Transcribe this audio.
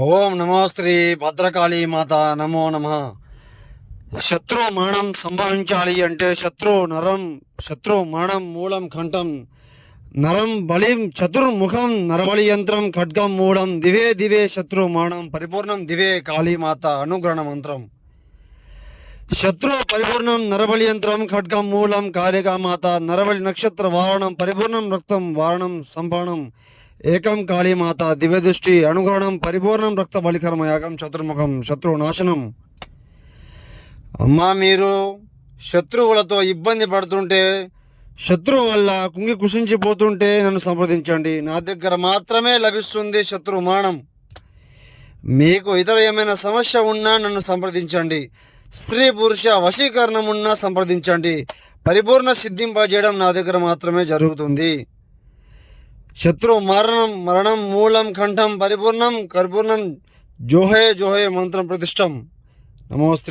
ఓం నమో శ్రీ భద్రకాళీ మాత నమో నమ. శత్రు మరణం సంభవించాలి అంటే శత్రు మరణం మూలం కంఠం నరం బలిం చతుర్ముఖం నరబలి యంత్రం ఖడ్గం మూలం దివే దివే శత్రు మరణం పరిపూర్ణం దివే కాళీమాత అనుగ్రహణ మంత్రం. శత్రు పరిపూర్ణం నరబలి యంత్రం ఖడ్గం మూలం కాళికా మాత నరబలి నక్షత్ర వారణం పరిపూర్ణం రక్తం వారణం సంపణం ఏకం కాళీమాత దివ్యదృష్టి అనుగ్రహణం పరిపూర్ణం రక్త బలికర్మయాగం చతుర్ముఖం శత్రు నాశనం. అమ్మా, మీరు శత్రువులతో ఇబ్బంది పడుతుంటే, శత్రువు వల్ల కుంగి కుషించిపోతుంటే నన్ను సంప్రదించండి. నా దగ్గర మాత్రమే లభిస్తుంది శత్రు మరణం. మీకు ఇతర ఏమైనా సమస్య ఉన్నా నన్ను సంప్రదించండి. స్త్రీ పురుష వశీకరణం ఉన్నా సంప్రదించండి. పరిపూర్ణ సిద్ధింపజేయడం నా దగ్గర మాత్రమే జరుగుతుంది. శత్రు మరణం మూలం కంఠం పరిపూర్ణం కర్పూర్ణం జోహే జోహే మంత్రం ప్రతిష్టం. నమోస్తే.